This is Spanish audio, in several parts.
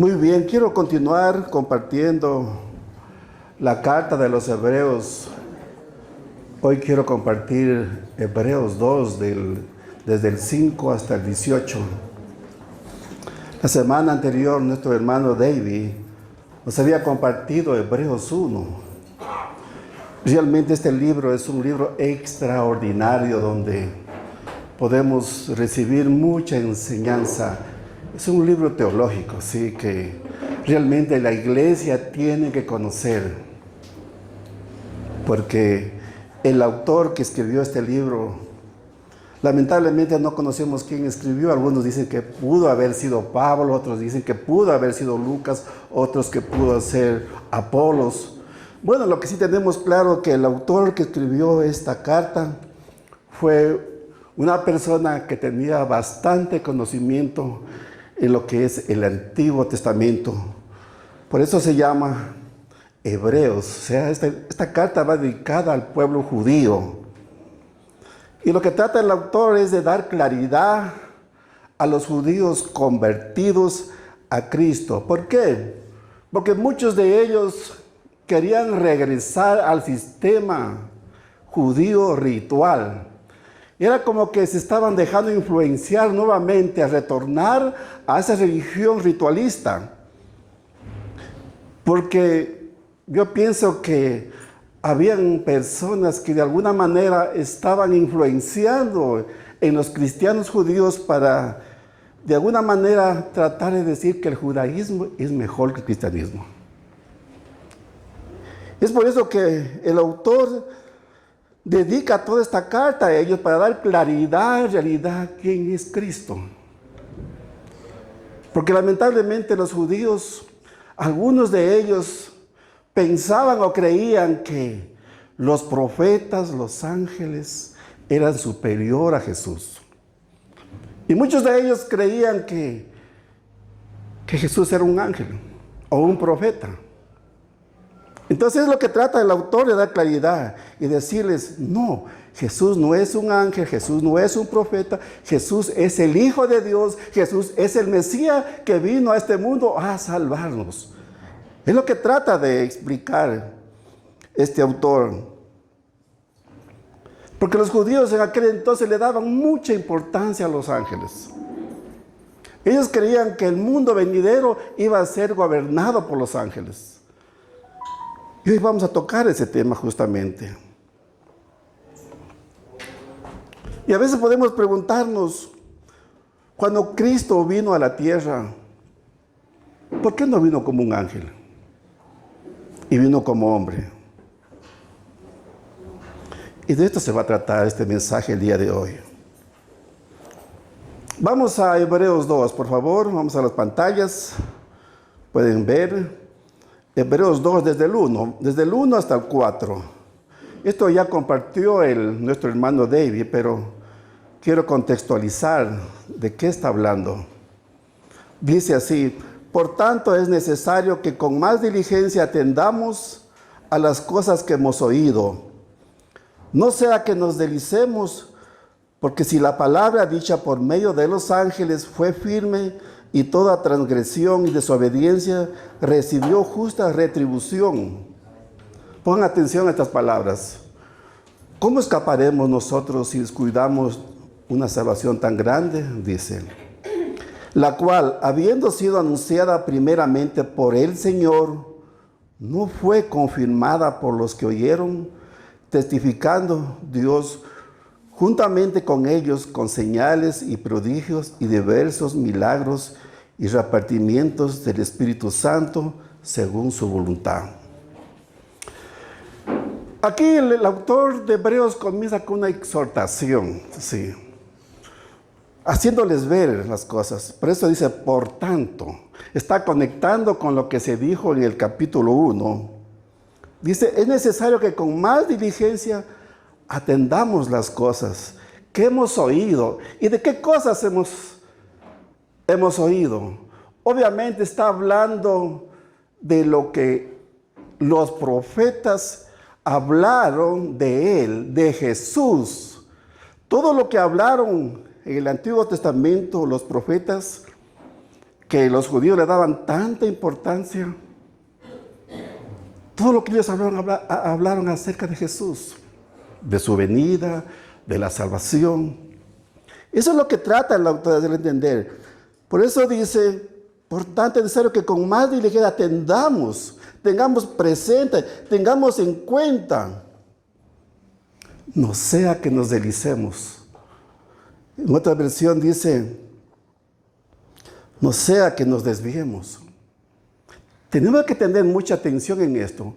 Muy bien, quiero continuar compartiendo la carta de los Hebreos. Hoy quiero compartir Hebreos 2, desde el 5 hasta el 18. La semana anterior, nuestro hermano David nos había compartido Hebreos 1. Realmente este libro es un libro extraordinario donde podemos recibir mucha enseñanza. Es un libro teológico, sí, que realmente la iglesia tiene que conocer, porque el autor que escribió este libro, lamentablemente no conocemos quién escribió. Algunos dicen que pudo haber sido Pablo, otros dicen que pudo haber sido Lucas, otros que pudo ser Apolos. Bueno, lo que sí tenemos claro que el autor que escribió esta carta fue una persona que tenía bastante conocimiento en lo que es el Antiguo Testamento. Por eso se llama Hebreos. O sea, esta carta va dedicada al pueblo judío. Y lo que trata el autor es de dar claridad a los judíos convertidos a Cristo. ¿Por qué? Porque muchos de ellos querían regresar al sistema judío ritual. Era como que se estaban dejando influenciar nuevamente a retornar a esa religión ritualista. Porque yo pienso que habían personas que de alguna manera estaban influenciando en los cristianos judíos para de alguna manera tratar de decir que el judaísmo es mejor que el cristianismo. Es por eso que el autor dedica toda esta carta a ellos para dar claridad, en realidad, quién es Cristo. Porque lamentablemente los judíos, algunos de ellos pensaban o creían que los profetas, los ángeles, eran superior a Jesús. Y muchos de ellos creían que Jesús era un ángel o un profeta. Entonces es lo que trata el autor de dar claridad y decirles, no, Jesús no es un ángel, Jesús no es un profeta, Jesús es el Hijo de Dios, Jesús es el Mesías que vino a este mundo a salvarnos. Es lo que trata de explicar este autor. Porque los judíos en aquel entonces le daban mucha importancia a los ángeles. Ellos creían que el mundo venidero iba a ser gobernado por los ángeles. Y hoy vamos a tocar ese tema justamente. Y a veces podemos preguntarnos, cuando Cristo vino a la tierra, ¿por qué no vino como un ángel? Y vino como hombre. Y de esto se va a tratar este mensaje el día de hoy. Vamos a Hebreos 2, por favor. Vamos a las pantallas. Pueden ver. Hebreos 2 desde el 1 hasta el 4. Esto ya compartió nuestro hermano David, pero quiero contextualizar de qué está hablando. Dice así: por tanto es necesario que con más diligencia atendamos a las cosas que hemos oído. No sea que nos deslicemos, porque si la palabra dicha por medio de los ángeles fue firme, y toda transgresión y desobediencia recibió justa retribución. Pongan atención a estas palabras. ¿Cómo escaparemos nosotros si descuidamos una salvación tan grande? Dice, la cual, habiendo sido anunciada primeramente por el Señor, no fue confirmada por los que oyeron, testificando Dios juntamente con ellos, con señales y prodigios y diversos milagros y repartimientos del Espíritu Santo según su voluntad. Aquí el autor de Hebreos comienza con una exhortación, sí, haciéndoles ver las cosas. Por eso dice, por tanto, está conectando con lo que se dijo en el capítulo 1. Dice, es necesario que con más diligencia atendamos las cosas que hemos oído. ¿Y de qué cosas hemos oído? Obviamente está hablando de lo que los profetas hablaron de él, de Jesús. Todo lo que hablaron en el Antiguo Testamento los profetas que los judíos le daban tanta importancia. Todo lo que ellos hablaron acerca de Jesús, de su venida, de la salvación. Eso es lo que trata el autor de entender. Por eso dice, por tanto es necesario que con más diligencia tengamos presente, tengamos en cuenta, no sea que nos deslicemos. En otra versión dice, no sea que nos desviemos. Tenemos que tener mucha atención en esto.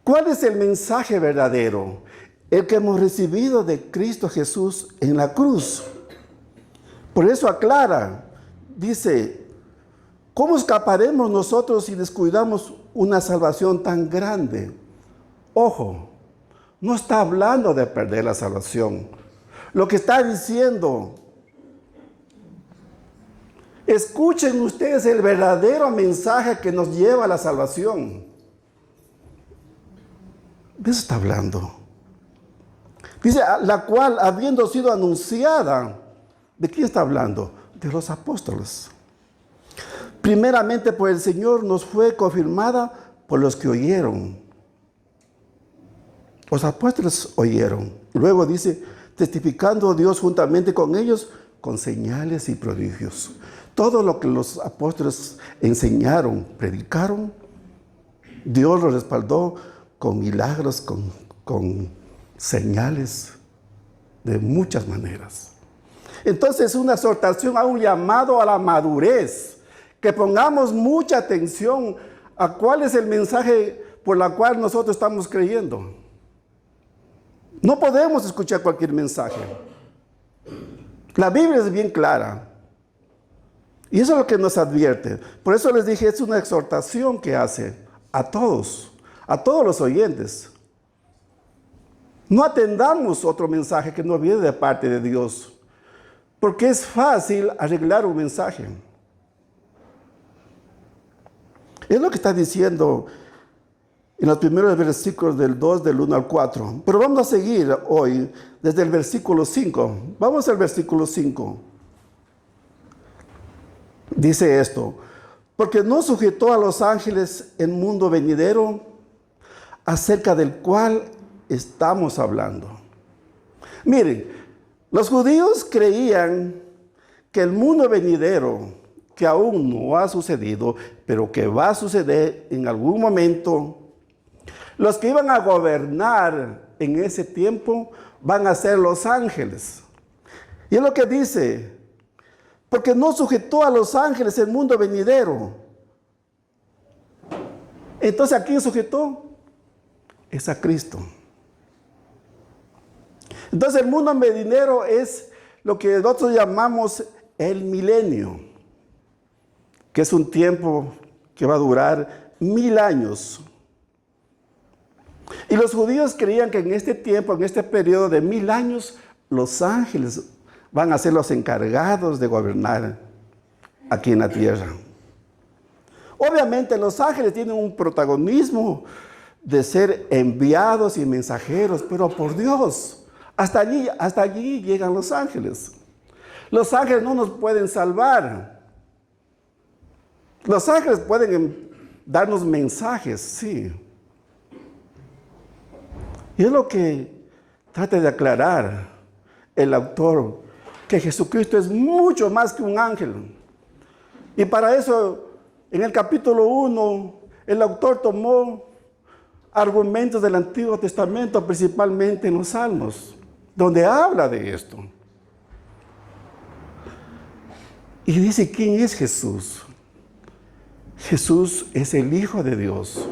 ¿Cuál es el mensaje verdadero? El que hemos recibido de Cristo Jesús en la cruz. Por eso aclara, dice, ¿cómo escaparemos nosotros si descuidamos una salvación tan grande? Ojo, no está hablando de perder la salvación. Lo que está diciendo, escuchen ustedes el verdadero mensaje que nos lleva a la salvación. De eso está hablando. Dice, la cual, habiendo sido anunciada, ¿de quién está hablando? De los apóstoles. Primeramente por el Señor nos fue confirmada por los que oyeron. Los apóstoles oyeron. Luego dice, testificando Dios juntamente con ellos, con señales y prodigios. Todo lo que los apóstoles enseñaron, predicaron, Dios lo respaldó con milagros, con señales de muchas maneras. Entonces es una exhortación a un llamado a la madurez, que pongamos mucha atención a cuál es el mensaje por el cual nosotros estamos creyendo. No podemos escuchar cualquier mensaje. La Biblia es bien clara. Y eso es lo que nos advierte. Por eso les dije, es una exhortación que hace a todos los oyentes. No atendamos otro mensaje que no viene de parte de Dios, porque es fácil arreglar un mensaje. Es lo que está diciendo en los primeros versículos del 2, del 1 al 4. Pero vamos a seguir hoy desde el versículo 5. Vamos al versículo 5. Dice esto, porque no sujetó a los ángeles el mundo venidero acerca del cual estamos hablando. Miren, los judíos creían que el mundo venidero, que aún no ha sucedido, pero que va a suceder en algún momento, los que iban a gobernar en ese tiempo van a ser los ángeles. Y es lo que dice, porque no sujetó a los ángeles el mundo venidero. Entonces, ¿a quién sujetó? Es a Cristo. Entonces, el mundo venidero es lo que nosotros llamamos el milenio, que es un tiempo que va a durar 1000 años. Y los judíos creían que en este tiempo, en este periodo de 1000 años, los ángeles van a ser los encargados de gobernar aquí en la tierra. Obviamente los ángeles tienen un protagonismo de ser enviados y mensajeros, pero por Dios, hasta allí llegan los ángeles. Los ángeles no nos pueden salvar. Los ángeles pueden darnos mensajes, sí. Y es lo que trata de aclarar el autor, que Jesucristo es mucho más que un ángel. Y para eso, en el capítulo 1, el autor tomó argumentos del Antiguo Testamento, principalmente en los Salmos, donde habla de esto. Y dice, ¿quién es Jesús? Jesús es el Hijo de Dios.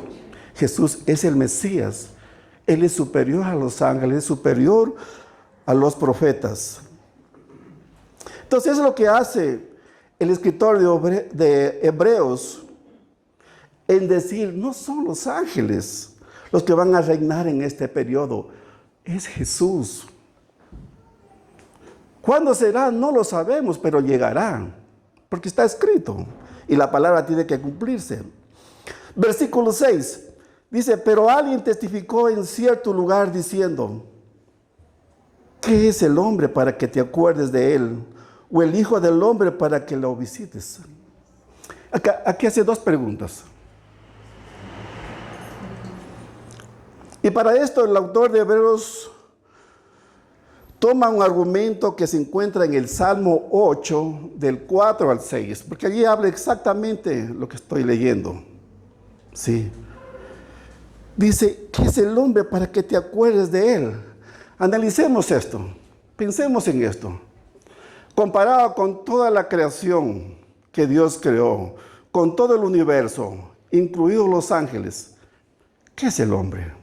Jesús es el Mesías. Él es superior a los ángeles, es superior a los profetas. Entonces, eso es lo que hace el escritor de Hebreos en decir, no son los ángeles los que van a reinar en este periodo, es Jesús. ¿Cuándo será? No lo sabemos, pero llegará, porque está escrito y la palabra tiene que cumplirse. Versículo 6 dice, pero alguien testificó en cierto lugar diciendo, ¿qué es el hombre para que te acuerdes de él? ¿O el hijo del hombre para que lo visites? Aquí hace dos preguntas. Y para esto el autor de Hebreos toma un argumento que se encuentra en el Salmo 8, del 4 al 6, porque allí habla exactamente lo que estoy leyendo. Sí. Dice, ¿qué es el hombre para que te acuerdes de él? Analicemos esto, pensemos en esto. Comparado con toda la creación que Dios creó, con todo el universo, incluidos los ángeles, ¿qué es el hombre?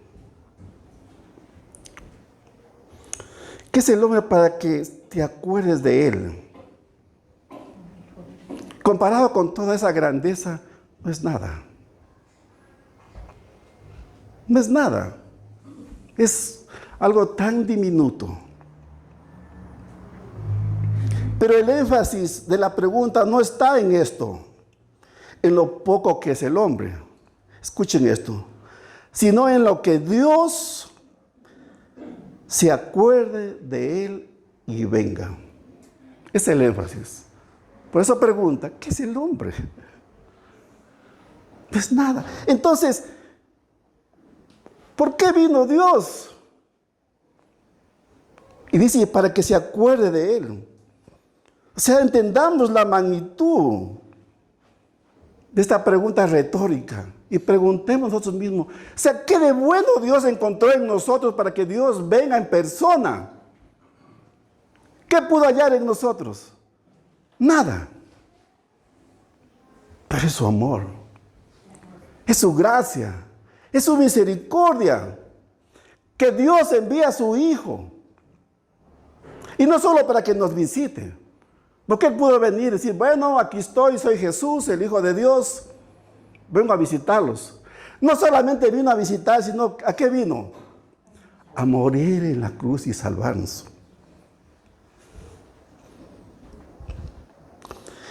¿Qué es el hombre para que te acuerdes de él? Comparado con toda esa grandeza, no es nada. No es nada. Es algo tan diminuto. Pero el énfasis de la pregunta no está en esto, en lo poco que es el hombre. Escuchen esto. Sino en lo que Dios se acuerde de él y venga. Es el énfasis. Por eso pregunta, ¿qué es el hombre? No es nada. Entonces, ¿por qué vino Dios? Y dice, para que se acuerde de él. O sea, entendamos la magnitud de esta pregunta retórica y preguntemos nosotros mismos, o sea, ¿qué de bueno Dios encontró en nosotros para que Dios venga en persona? ¿Qué pudo hallar en nosotros? Nada. Pero es su amor, es su gracia, es su misericordia, que Dios envía a su Hijo. Y no solo para que nos visite, porque Él pudo venir y decir, bueno, aquí estoy, soy Jesús, el Hijo de Dios, vengo a visitarlos. No solamente vino a visitar, sino ¿a qué vino? A morir en la cruz y salvarnos.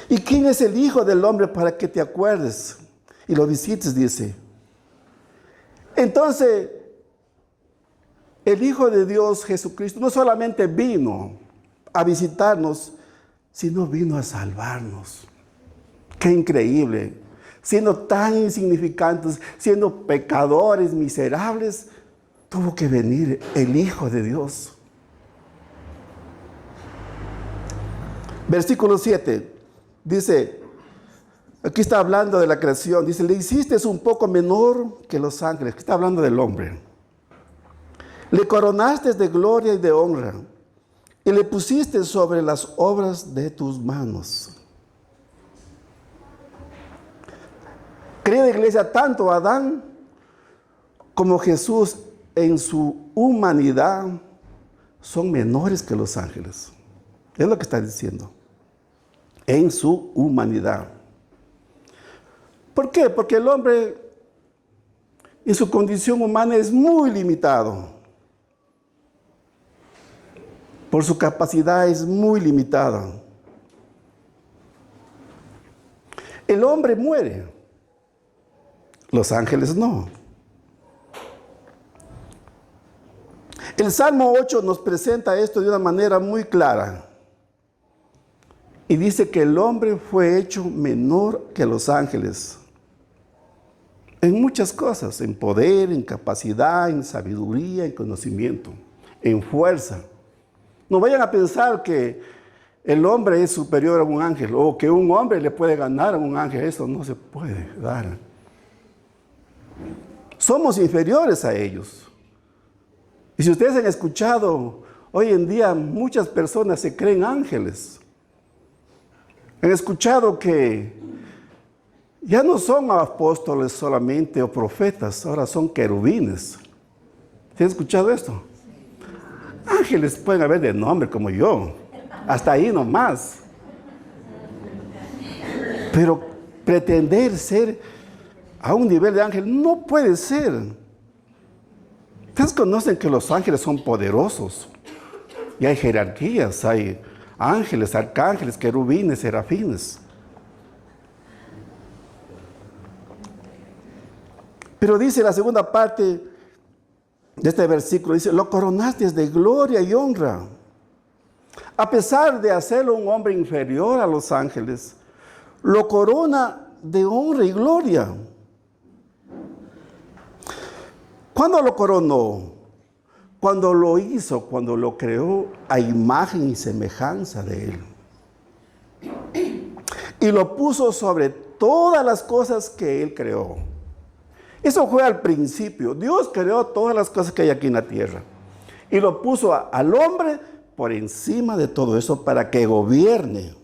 ¿Y quién es el Hijo del Hombre para que te acuerdes y lo visites? Dice. Entonces, el Hijo de Dios, Jesucristo, no solamente vino a visitarnos, sino vino a salvarnos. ¡Qué increíble! Siendo tan insignificantes, siendo pecadores miserables, tuvo que venir el Hijo de Dios. Versículo 7, dice, aquí está hablando de la creación, dice, le hiciste un poco menor que los ángeles, aquí está hablando del hombre. Le coronaste de gloria y de honra, y le pusiste sobre las obras de tus manos. Querida iglesia, tanto Adán como Jesús en su humanidad son menores que los ángeles. Es lo que está diciendo. En su humanidad. ¿Por qué? Porque el hombre en su condición humana es muy limitado. Por su capacidad es muy limitada. El hombre muere. Los ángeles no. El Salmo 8 nos presenta esto de una manera muy clara. Y dice que el hombre fue hecho menor que los ángeles. En muchas cosas, en poder, en capacidad, en sabiduría, en conocimiento, en fuerza. No vayan a pensar que el hombre es superior a un ángel o que un hombre le puede ganar a un ángel. Eso no se puede dar. Somos inferiores a ellos. Y si ustedes han escuchado, hoy en día muchas personas se creen ángeles. Han escuchado que ya no son apóstoles solamente o profetas, ahora son querubines. ¿Se han escuchado esto? Ángeles pueden haber de nombre como yo, hasta ahí nomás. Pero pretender ser a un nivel de ángel no puede ser. Ustedes conocen que los ángeles son poderosos y hay jerarquías, hay ángeles, arcángeles, querubines, serafines. Pero dice la segunda parte de este versículo, dice, lo coronaste de gloria y honra. A pesar de hacerlo un hombre inferior a los ángeles, lo corona de honra y gloria. ¿Cuándo lo coronó? Cuando lo hizo, cuando lo creó a imagen y semejanza de Él. Y lo puso sobre todas las cosas que Él creó. Eso fue al principio. Dios creó todas las cosas que hay aquí en la tierra. Y lo puso al hombre por encima de todo eso para que gobierne.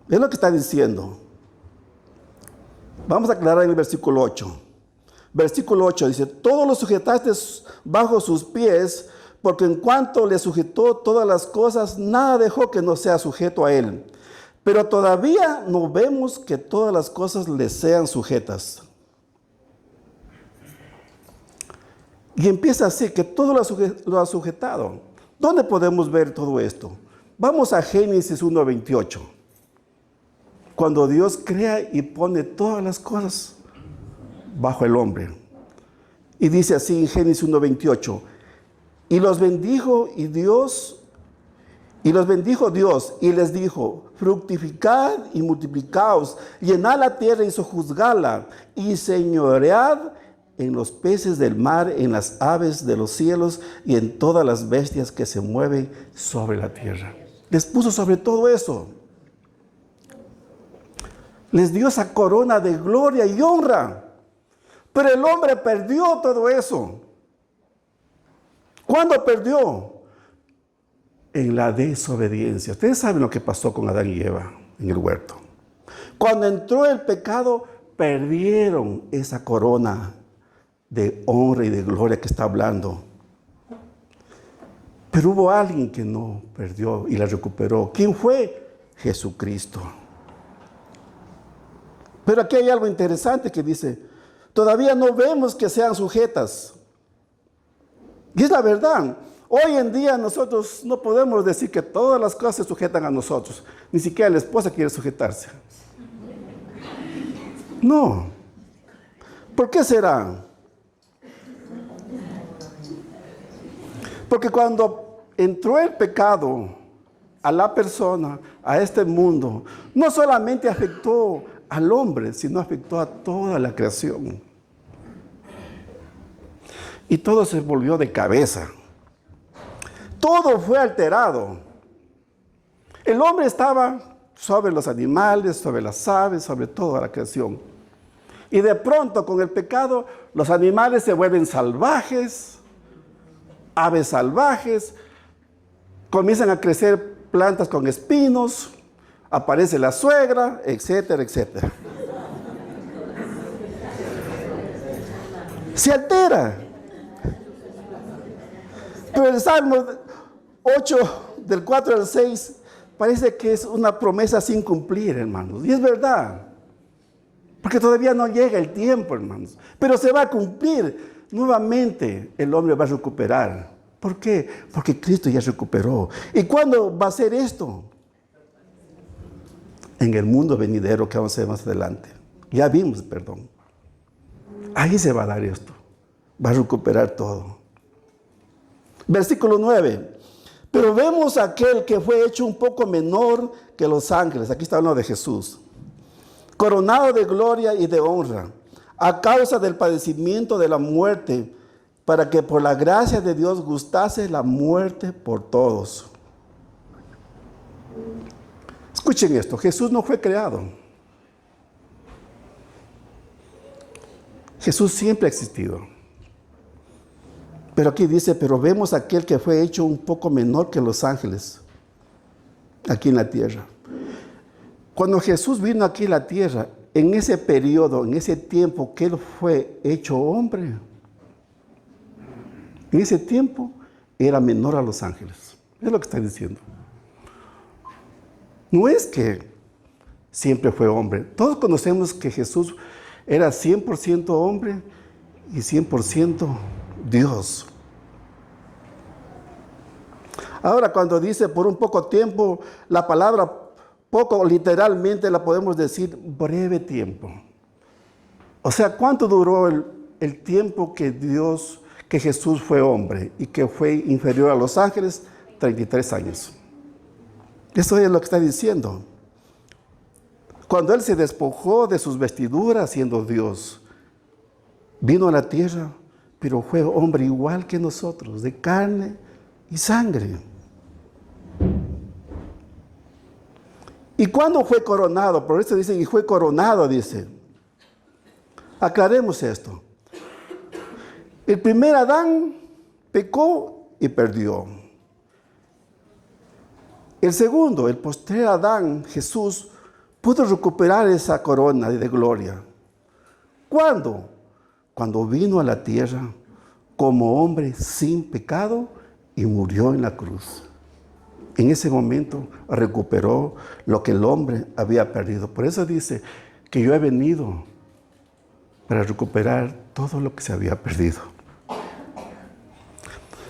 Es lo que está diciendo. Vamos a aclarar en el versículo 8. Versículo 8 dice, todo lo sujetaste bajo sus pies, porque en cuanto le sujetó todas las cosas, nada dejó que no sea sujeto a él. Pero todavía no vemos que todas las cosas le sean sujetas. Y empieza así, que todo lo ha sujetado. ¿Dónde podemos ver todo esto? Vamos a Génesis 1:28. Cuando Dios crea y pone todas las cosas bajo el hombre. Y dice así en Génesis 1:28. Y los bendijo Dios y les dijo, fructificad y multiplicaos, llenad la tierra y sojuzgadla, y señoread en los peces del mar, en las aves de los cielos y en todas las bestias que se mueven sobre la tierra. Les puso sobre todo eso. Les dio esa corona de gloria y honra. Pero el hombre perdió todo eso. ¿Cuándo perdió? En la desobediencia. Ustedes saben lo que pasó con Adán y Eva en el huerto. Cuando entró el pecado, perdieron esa corona de honra y de gloria que está hablando. Pero hubo alguien que no perdió y la recuperó. ¿Quién fue? Jesucristo. Pero aquí hay algo interesante que dice, todavía no vemos que sean sujetas. Y es la verdad. Hoy en día nosotros no podemos decir que todas las cosas se sujetan a nosotros. Ni siquiera la esposa quiere sujetarse. No. ¿Por qué será? Porque cuando entró el pecado a la persona, a este mundo, no solamente afectó al hombre, sino afectó a toda la creación. Y todo se volvió de cabeza. Todo fue alterado. El hombre estaba sobre los animales, sobre las aves, sobre toda la creación. Y de pronto, con el pecado, los animales se vuelven salvajes, aves salvajes, comienzan a crecer plantas con espinos, aparece la suegra, etcétera, etcétera. Se altera. Pero el Salmo 8, del 4 al 6, parece que es una promesa sin cumplir, hermanos. Y es verdad. Porque todavía no llega el tiempo, hermanos. Pero se va a cumplir. Nuevamente el hombre va a recuperar. ¿Por qué? Porque Cristo ya recuperó. ¿Y cuándo va a ser esto? En el mundo venidero que vamos a ver más adelante. Ya vimos, perdón. Ahí se va a dar esto. Va a recuperar todo. Versículo 9. Pero vemos a aquel que fue hecho un poco menor que los ángeles. Aquí está hablando de Jesús. Coronado de gloria y de honra, a causa del padecimiento de la muerte, para que por la gracia de Dios gustase la muerte por todos. Escuchen esto, Jesús no fue creado. Jesús siempre ha existido. Pero aquí dice, pero vemos a aquel que fue hecho un poco menor que los ángeles, aquí en la tierra. Cuando Jesús vino aquí a la tierra, en ese periodo, en ese tiempo que Él fue hecho hombre, en ese tiempo era menor a los ángeles. Es lo que está diciendo. No es que siempre fue hombre. Todos conocemos que Jesús era 100% hombre y 100% Dios. Ahora, cuando dice por un poco tiempo, la palabra poco literalmente la podemos decir breve tiempo. O sea, ¿cuánto duró el tiempo que Jesús fue hombre y que fue inferior a los ángeles? 33 años. Eso es lo que está diciendo. Cuando Él se despojó de sus vestiduras siendo Dios, vino a la tierra, pero fue hombre igual que nosotros, de carne y sangre. ¿Y cuándo fue coronado? Por eso dice, y fue coronado, dice. Aclaremos esto. El primer Adán pecó y perdió. El segundo, el postrer Adán, Jesús, pudo recuperar esa corona de gloria. ¿Cuándo? Cuando vino a la tierra como hombre sin pecado y murió en la cruz. En ese momento recuperó lo que el hombre había perdido. Por eso dice que yo he venido para recuperar todo lo que se había perdido.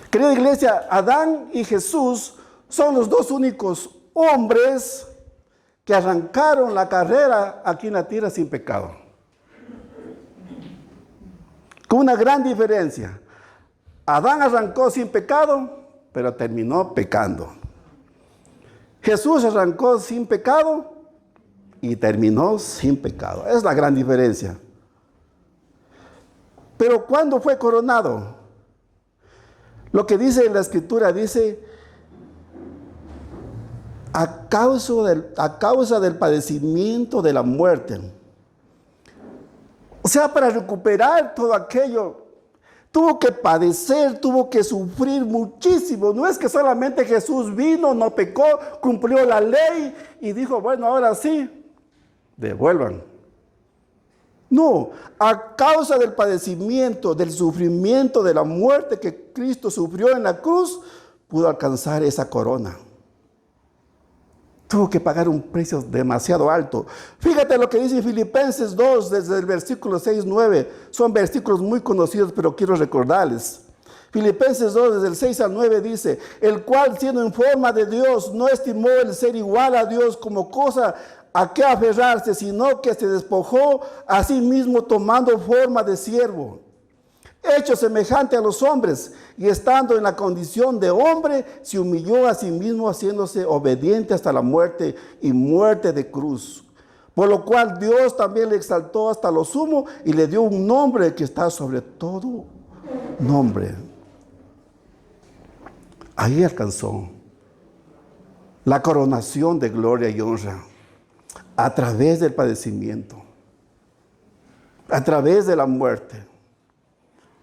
Querida iglesia, Adán y Jesús son los dos únicos hombres que arrancaron la carrera aquí en la tierra sin pecado. Con una gran diferencia. Adán arrancó sin pecado, pero terminó pecando. Jesús arrancó sin pecado y terminó sin pecado. Es la gran diferencia. Pero ¿cuándo fue coronado? Lo que dice en la Escritura, dice, a causa del padecimiento de la muerte. O sea, para recuperar todo aquello, tuvo que padecer, tuvo que sufrir muchísimo. No es que solamente Jesús vino, no pecó, cumplió la ley y dijo, bueno, ahora sí, devuelvan. No, a causa del padecimiento, del sufrimiento, de la muerte que Cristo sufrió en la cruz, pudo alcanzar esa corona. Tuvo que pagar un precio demasiado alto. Fíjate lo que dice Filipenses 2, desde el versículo 6, 9. Son versículos muy conocidos, pero quiero recordarles. Filipenses 2, desde el 6 al 9 dice, el cual siendo en forma de Dios, no estimó el ser igual a Dios como cosa a qué aferrarse, sino que se despojó a sí mismo tomando forma de siervo, hecho semejante a los hombres, y estando en la condición de hombre, se humilló a sí mismo, haciéndose obediente hasta la muerte y muerte de cruz. Por lo cual Dios también le exaltó hasta lo sumo y le dio un nombre que está sobre todo nombre. Ahí alcanzó la coronación de gloria y honra a través del padecimiento, a través de la muerte.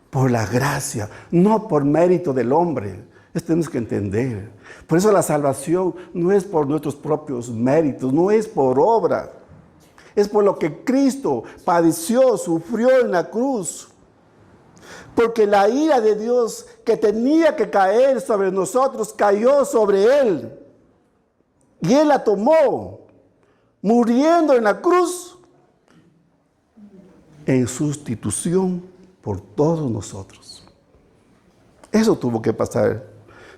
Por la gracia, no por mérito del hombre. Esto tenemos que entender. Por eso la salvación no es por nuestros propios méritos, no es por obra. Es por lo que Cristo padeció, sufrió en la cruz. Porque la ira de Dios que tenía que caer sobre nosotros, cayó sobre Él. Y Él la tomó, muriendo en la cruz, en sustitución por todos nosotros. Eso tuvo que pasar.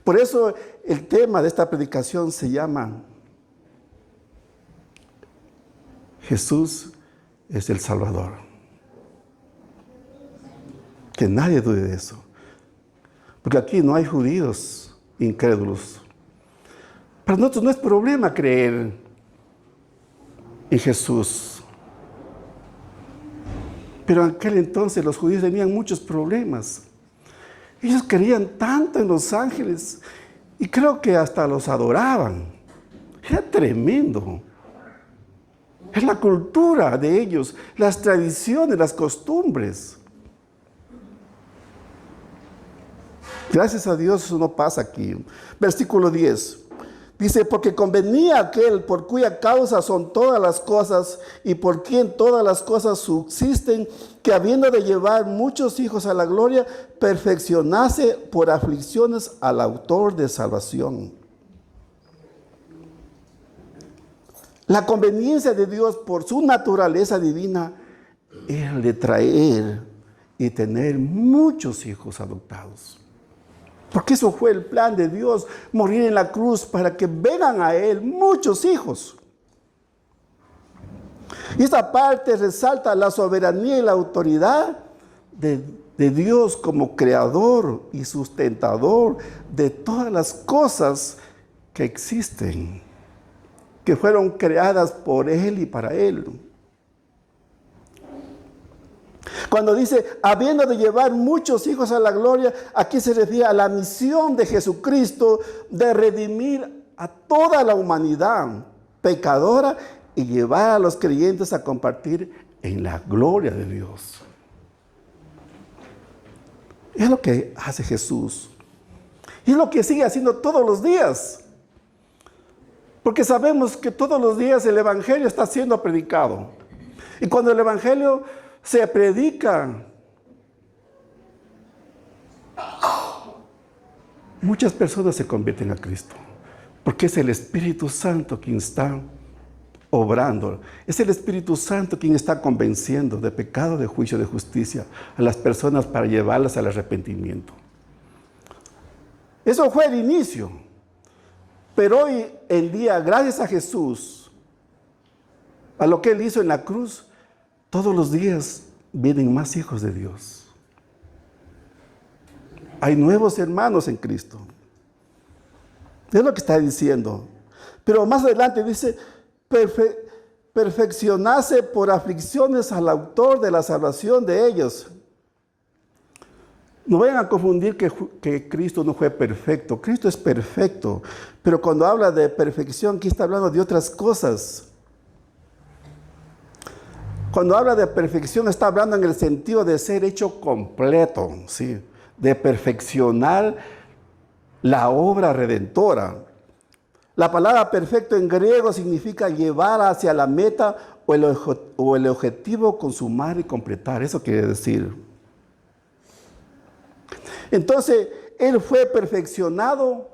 Por eso el tema de esta predicación se llama Jesús es el Salvador. Que nadie dude de eso. Porque aquí no hay judíos incrédulos. Para nosotros no es problema creer en Jesús. Pero en aquel entonces los judíos tenían muchos problemas. Ellos creían tanto en los ángeles y creo que hasta los adoraban. Era tremendo. Es la cultura de ellos, las tradiciones, las costumbres. Gracias a Dios eso no pasa aquí. Versículo 10. Dice, porque convenía aquel por cuya causa son todas las cosas y por quien todas las cosas subsisten, que habiendo de llevar muchos hijos a la gloria, perfeccionase por aflicciones al autor de salvación. La conveniencia de Dios por su naturaleza divina era el de traer y tener muchos hijos adoptados. Porque eso fue el plan de Dios, morir en la cruz para que vengan a Él muchos hijos. Y esta parte resalta la soberanía y la autoridad de Dios como creador y sustentador de todas las cosas que existen. que fueron creadas por Él y para Él. Cuando dice, habiendo de llevar muchos hijos a la gloria, aquí se refiere a la misión de Jesucristo de redimir a toda la humanidad pecadora y llevar a los creyentes a compartir en la gloria de Dios. Es lo que hace Jesús. Y es lo que sigue haciendo todos los días. Porque sabemos que todos los días el Evangelio está siendo predicado. Y cuando el Evangelio se predica, muchas personas se convierten a Cristo. Porque es el Espíritu Santo quien está obrando. Es el Espíritu Santo quien está convenciendo de pecado, de juicio, de justicia a las personas para llevarlas al arrepentimiento. Eso fue el inicio. Pero hoy en día, gracias a Jesús, a lo que Él hizo en la cruz, todos los días vienen más hijos de Dios. Hay nuevos hermanos en Cristo. Es lo que está diciendo. Pero más adelante dice, perfeccionase por aflicciones al autor de la salvación de ellos. No vayan a confundir que Cristo no fue perfecto. Cristo es perfecto. Pero cuando habla de perfección, aquí está hablando de otras cosas. Cuando habla de perfección, está hablando en el sentido de ser hecho completo, ¿sí? De perfeccionar la obra redentora. La palabra perfecto en griego significa llevar hacia la meta o el objetivo consumar y completar. Eso quiere decir. Entonces, Él fue perfeccionado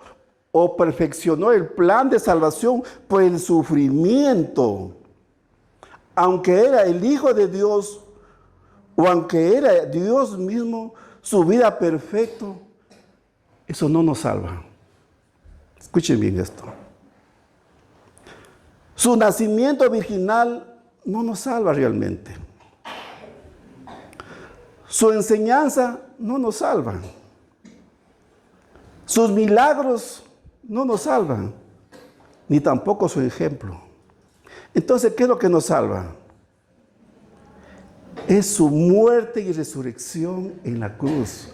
o perfeccionó el plan de salvación por el sufrimiento. Aunque era el Hijo de Dios o aunque era Dios mismo, su vida perfecta, eso no nos salva. Escuchen bien esto. Su nacimiento virginal no nos salva realmente. Su enseñanza no nos salva. Sus milagros no nos salvan, ni tampoco su ejemplo. Entonces, ¿qué es lo que nos salva? Es su muerte y resurrección en la cruz.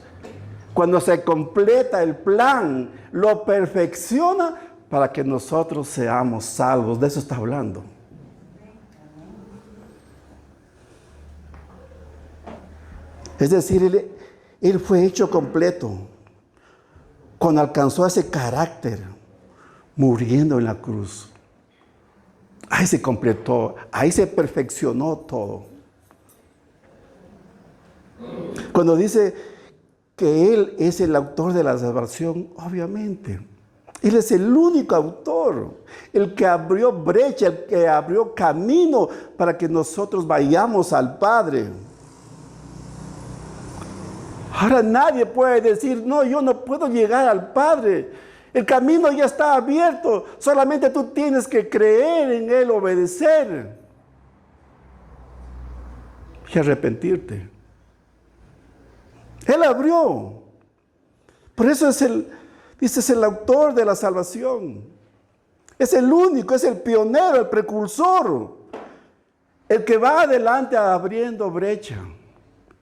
Cuando se completa el plan, lo perfecciona para que nosotros seamos salvos. De eso está hablando. Es decir, Él fue hecho completo cuando alcanzó ese carácter, muriendo en la cruz. Ahí se completó, ahí se perfeccionó todo. Cuando dice que Él es el autor de la salvación, obviamente, Él es el único autor, el que abrió brecha, el que abrió camino para que nosotros vayamos al Padre. Ahora nadie puede decir, no, yo no puedo llegar al Padre. El camino ya está abierto. Solamente tú tienes que creer en Él, obedecer y arrepentirte. Él abrió. Por eso es el autor de la salvación. Es el único, es el pionero, el precursor. El que va adelante abriendo brecha.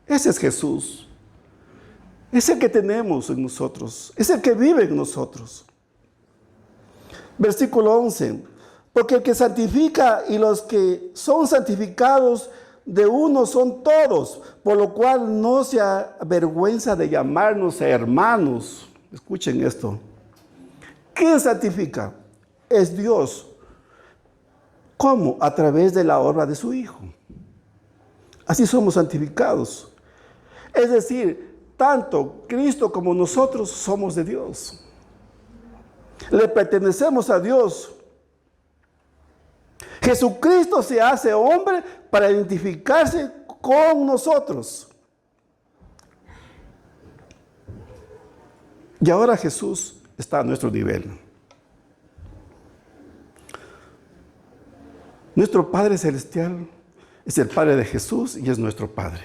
Ese es Jesús. Es el que tenemos en nosotros. Es el que vive en nosotros. Versículo 11. Porque el que santifica y los que son santificados de uno son todos, por lo cual no se avergüenza de llamarnos hermanos. Escuchen esto. ¿Quién santifica? Es Dios. ¿Cómo? A través de la obra de su Hijo. Así somos santificados. Es decir, tanto Cristo como nosotros somos de Dios. Le pertenecemos a Dios. Jesucristo se hace hombre para identificarse con nosotros. Y ahora Jesús está a nuestro nivel. Nuestro Padre Celestial es el Padre de Jesús y es nuestro Padre.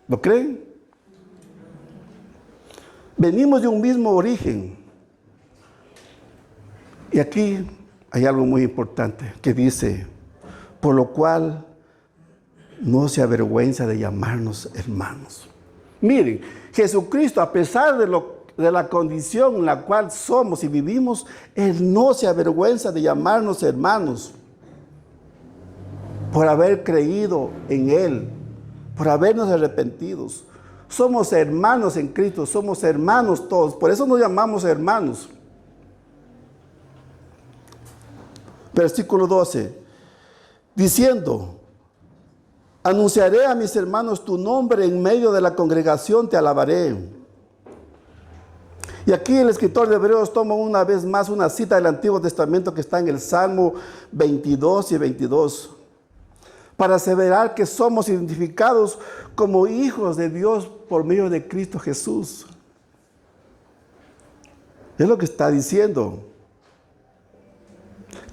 ¿Lo creen? Venimos de un mismo origen. Y aquí hay algo muy importante que dice, por lo cual no se avergüenza de llamarnos hermanos. Miren, Jesucristo, a pesar de la condición en la cual somos y vivimos, Él no se avergüenza de llamarnos hermanos por haber creído en Él, por habernos arrepentidos. Somos hermanos en Cristo, somos hermanos todos, por eso nos llamamos hermanos. Versículo 12, diciendo, anunciaré a mis hermanos tu nombre en medio de la congregación, te alabaré. Y aquí el escritor de Hebreos toma una vez más una cita del Antiguo Testamento que está en el Salmo 22 y 22, para aseverar que somos identificados como hijos de Dios por medio de Cristo Jesús. Es lo que está diciendo.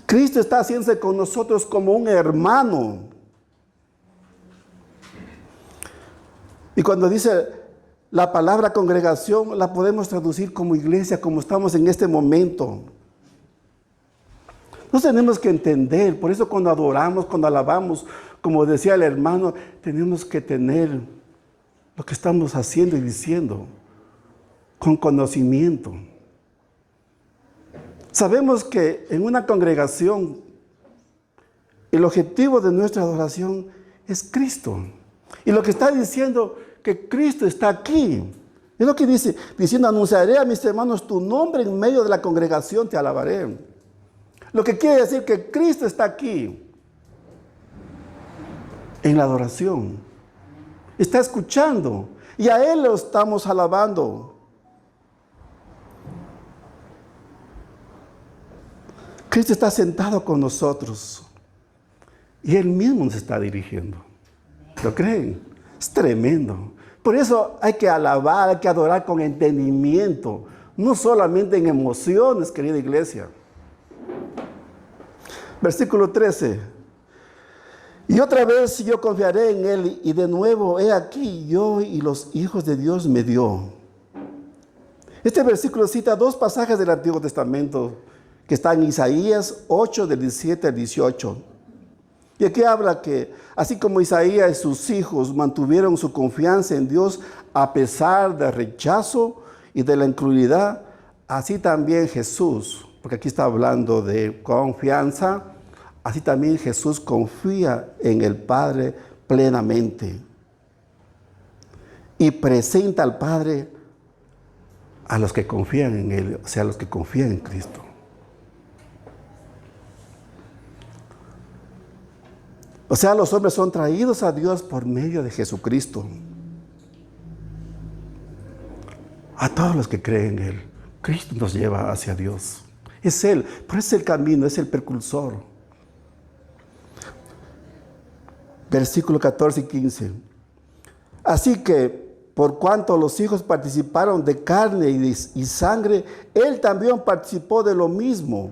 Cristo está haciéndose con nosotros como un hermano. Y cuando dice la palabra congregación, la podemos traducir como iglesia, como estamos en este momento. Nos tenemos que entender, por eso cuando adoramos, cuando alabamos, como decía el hermano, tenemos que tener lo que estamos haciendo y diciendo con conocimiento. Sabemos que en una congregación el objetivo de nuestra adoración es Cristo. Y lo que está diciendo que Cristo está aquí. Es lo que dice, diciendo, anunciaré a mis hermanos tu nombre en medio de la congregación, te alabaré. Lo que quiere decir que Cristo está aquí en la adoración. Está escuchando y a Él lo estamos alabando. Cristo está sentado con nosotros y Él mismo nos está dirigiendo. ¿Lo creen? Es tremendo. Por eso hay que alabar, hay que adorar con entendimiento, no solamente en emociones, querida iglesia. Versículo 13. Y otra vez yo confiaré en Él, y de nuevo he aquí yo y los hijos de Dios me dio. Este versículo cita dos pasajes del Antiguo Testamento que están en Isaías 8, del 17 al 18. Y aquí habla que así como Isaías y sus hijos mantuvieron su confianza en Dios a pesar del rechazo y de la incredulidad, así también Jesús, porque aquí está hablando de confianza, así también Jesús confía en el Padre plenamente y presenta al Padre a los que confían en Él, o sea, a los que confían en Cristo. O sea, los hombres son traídos a Dios por medio de Jesucristo. A todos los que creen en Él, Cristo nos lleva hacia Dios. Es Él, pero es el camino, es el precursor. Versículo 14 y 15. Así que, por cuanto los hijos participaron de carne y sangre, Él también participó de lo mismo,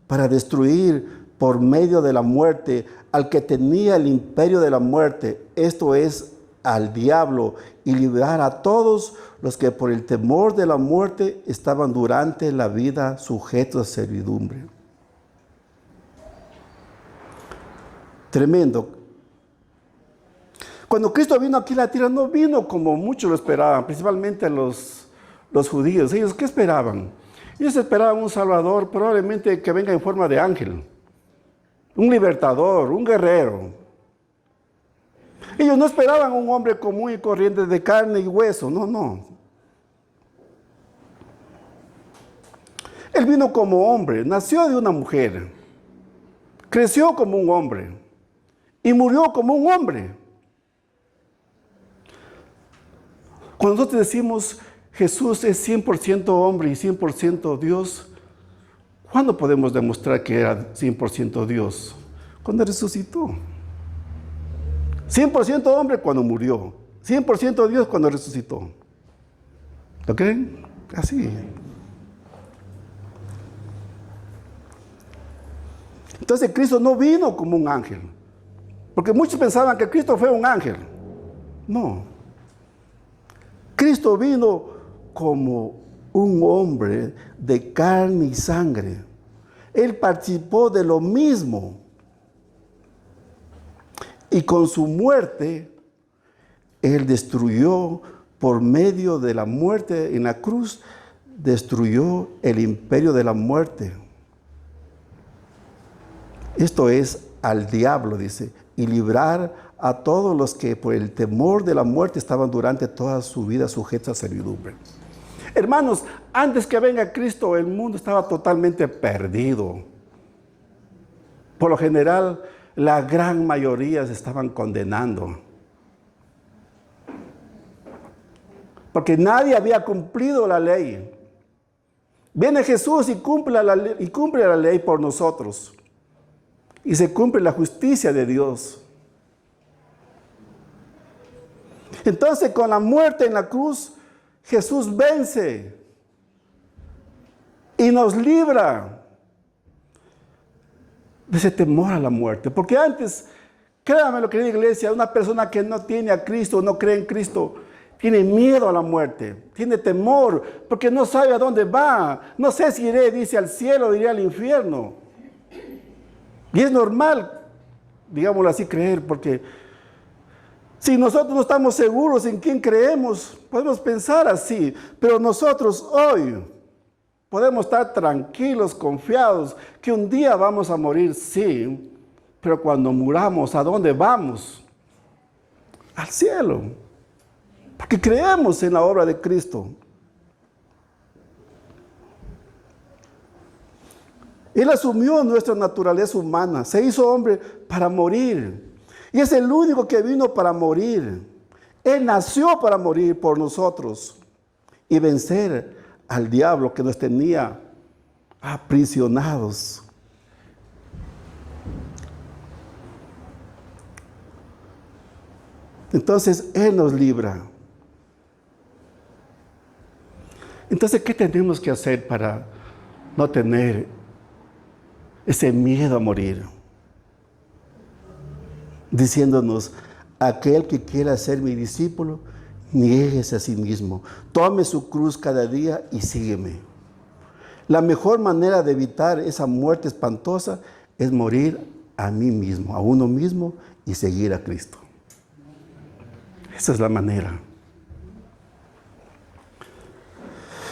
para destruir por medio de la muerte al que tenía el imperio de la muerte, esto es, al diablo, y librar a todos los que por el temor de la muerte estaban durante la vida sujetos a servidumbre. Tremendo. Cuando Cristo vino aquí a la tierra, no vino como muchos lo esperaban, principalmente los judíos. ¿Ellos qué esperaban? Ellos esperaban un Salvador, probablemente que venga en forma de ángel, un libertador, un guerrero. Ellos no esperaban un hombre común y corriente de carne y hueso, no. Él vino como hombre, nació de una mujer, creció como un hombre y murió como un hombre. Cuando nosotros decimos Jesús es 100% hombre y 100% Dios, ¿cuándo podemos demostrar que era 100% Dios? Cuando resucitó. 100% hombre cuando murió. 100% Dios cuando resucitó. ¿Lo creen? Así. Entonces Cristo no vino como un ángel. Porque muchos pensaban que Cristo fue un ángel. No. Cristo vino como un hombre de carne y sangre. Él participó de lo mismo. Y con su muerte, Él destruyó, por medio de la muerte en la cruz, destruyó el imperio de la muerte. Esto es al diablo, dice, y librar a todos los que por el temor de la muerte estaban durante toda su vida sujetos a servidumbre. Hermanos, antes que venga Cristo, el mundo estaba totalmente perdido. Por lo general, la gran mayoría se estaban condenando. Porque nadie había cumplido la ley. Viene Jesús y cumple la ley por nosotros. Y se cumple la justicia de Dios. Entonces, con la muerte en la cruz, Jesús vence y nos libra de ese temor a la muerte. Porque antes, créanme lo que dice la iglesia, una persona que no tiene a Cristo, no cree en Cristo, tiene miedo a la muerte, tiene temor, porque no sabe a dónde va. No sé si iré, dice, al cielo o iré al infierno. Y es normal, digámoslo así, creer, porque si nosotros no estamos seguros en quién creemos, podemos pensar así. Pero nosotros hoy podemos estar tranquilos, confiados, que un día vamos a morir, sí. Pero cuando muramos, ¿a dónde vamos? Al cielo. Porque creemos en la obra de Cristo. Él asumió nuestra naturaleza humana, se hizo hombre para morir. Y es el único que vino para morir. Él nació para morir por nosotros y vencer al diablo que nos tenía aprisionados. Entonces, Él nos libra. Entonces, ¿qué tenemos que hacer para no tener ese miedo a morir? Diciéndonos, aquel que quiera ser mi discípulo, niéguese a sí mismo, tome su cruz cada día y sígueme. La mejor manera de evitar esa muerte espantosa es morir a mí mismo, a uno mismo, y seguir a Cristo. Esa es la manera.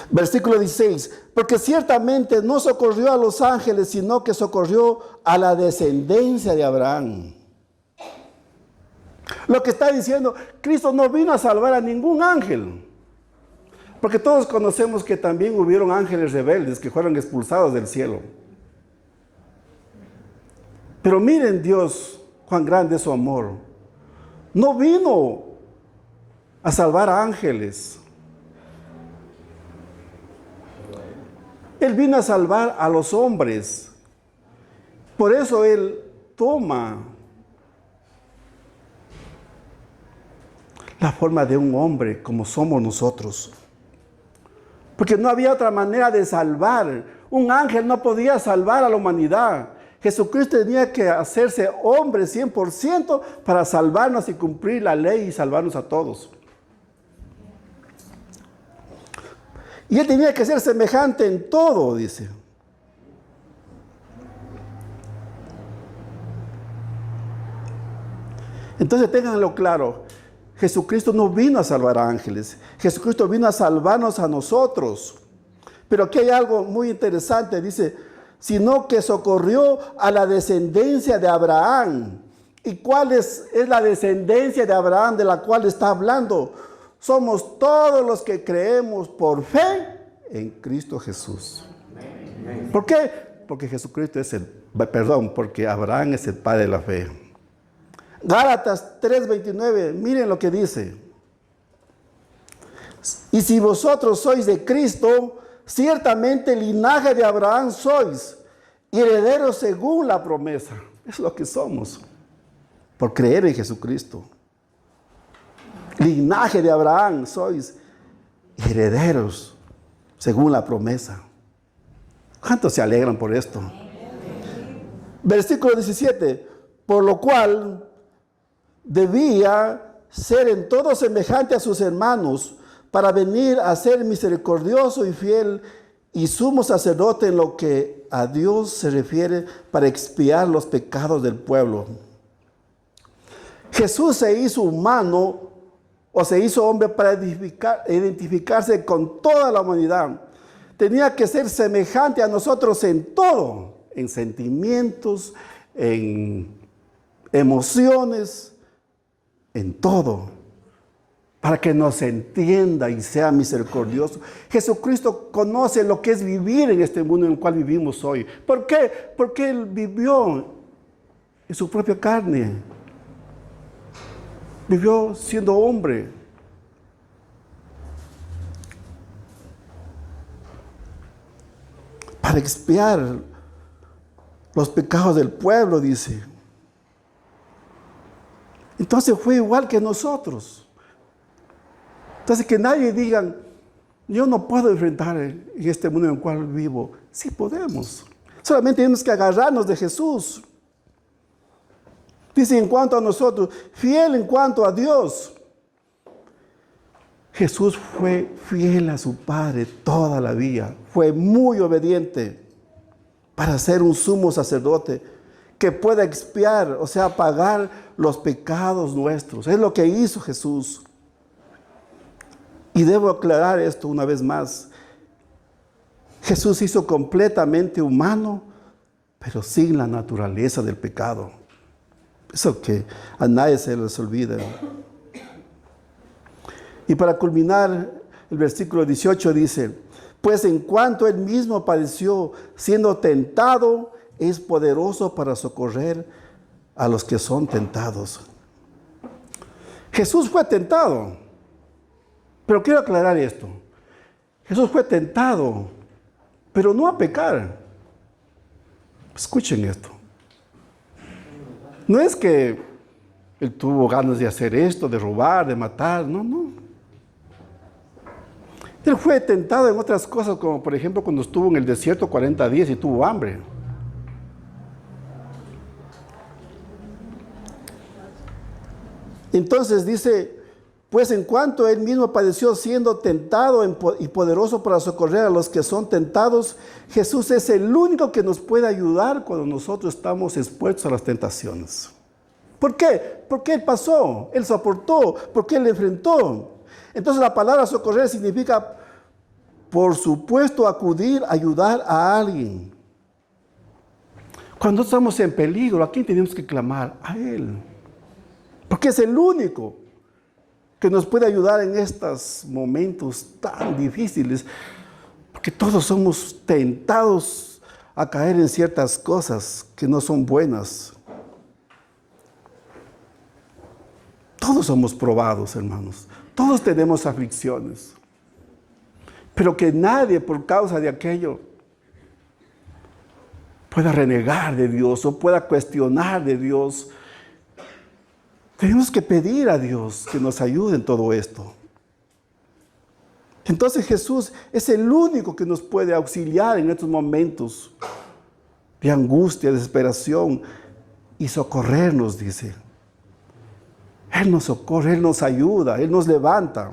Versículo 16, porque ciertamente no socorrió a los ángeles, sino que socorrió a la descendencia de Abraham. Lo que está diciendo, Cristo no vino a salvar a ningún ángel. Porque todos conocemos que también hubieron ángeles rebeldes que fueron expulsados del cielo. Pero miren Dios, cuán grande es su amor. No vino a salvar a ángeles. Él vino a salvar a los hombres. Por eso Él toma la forma de un hombre como somos nosotros. Porque no había otra manera de salvar. Un ángel no podía salvar a la humanidad. Jesucristo tenía que hacerse hombre 100% para salvarnos y cumplir la ley y salvarnos a todos. Y Él tenía que ser semejante en todo, dice. Entonces ténganlo claro. Jesucristo no vino a salvar a ángeles. Jesucristo vino a salvarnos a nosotros. Pero aquí hay algo muy interesante. Dice, sino que socorrió a la descendencia de Abraham. ¿Y cuál es la descendencia de Abraham de la cual está hablando? Somos todos los que creemos por fe en Cristo Jesús. ¿Por qué? Porque Jesucristo porque Abraham es el padre de la fe. Gálatas 3:29, miren lo que dice. Y si vosotros sois de Cristo, ciertamente linaje de Abraham sois, y herederos según la promesa. Es lo que somos, por creer en Jesucristo. Linaje de Abraham sois, herederos según la promesa. ¿Cuántos se alegran por esto? Versículo 17, por lo cual debía ser en todo semejante a sus hermanos, para venir a ser misericordioso y fiel, y sumo sacerdote en lo que a Dios se refiere para expiar los pecados del pueblo. Jesús se hizo humano o se hizo hombre para identificarse con toda la humanidad. Tenía que ser semejante a nosotros en todo, en sentimientos, en emociones, en todo, para que nos entienda y sea misericordioso. Jesucristo conoce lo que es vivir en este mundo en el cual vivimos hoy. ¿Por qué? Porque Él vivió en su propia carne. Vivió siendo hombre. Para expiar los pecados del pueblo, dice. Entonces fue igual que nosotros. Entonces que nadie diga, yo no puedo enfrentar en este mundo en el cual vivo. Sí podemos. Solamente tenemos que agarrarnos de Jesús. Dice en cuanto a nosotros, fiel en cuanto a Dios. Jesús fue fiel a su Padre toda la vida. Fue muy obediente para ser un sumo sacerdote que pueda expiar, o sea, pagar los pecados nuestros. Es lo que hizo Jesús. Y debo aclarar esto una vez más. Jesús hizo completamente humano, pero sin la naturaleza del pecado. Eso que a nadie se les olvida. Y para culminar, el versículo 18 dice, pues en cuanto Él mismo padeció siendo tentado, es poderoso para socorrer a los que son tentados. Jesús fue tentado. Pero quiero aclarar esto. Jesús fue tentado, pero no a pecar. Escuchen esto. No es que Él tuvo ganas de hacer esto, de robar, de matar. No. Él fue tentado en otras cosas, como por ejemplo cuando estuvo en el desierto 40 días y tuvo hambre. Entonces dice, pues en cuanto Él mismo padeció siendo tentado y poderoso para socorrer a los que son tentados, Jesús es el único que nos puede ayudar cuando nosotros estamos expuestos a las tentaciones. ¿Por qué? Porque Él pasó, Él soportó, porque Él enfrentó. Entonces la palabra socorrer significa, por supuesto, acudir, ayudar a alguien. Cuando estamos en peligro, ¿a quién tenemos que clamar? A Él. Porque es el único que nos puede ayudar en estos momentos tan difíciles. Porque todos somos tentados a caer en ciertas cosas que no son buenas. Todos somos probados, hermanos. Todos tenemos aflicciones. Pero que nadie por causa de aquello pueda renegar de Dios o pueda cuestionar de Dios. Tenemos que pedir a Dios que nos ayude en todo esto. Entonces Jesús es el único que nos puede auxiliar en estos momentos de angustia, desesperación y socorrernos, dice. Él nos socorre, Él nos ayuda, Él nos levanta.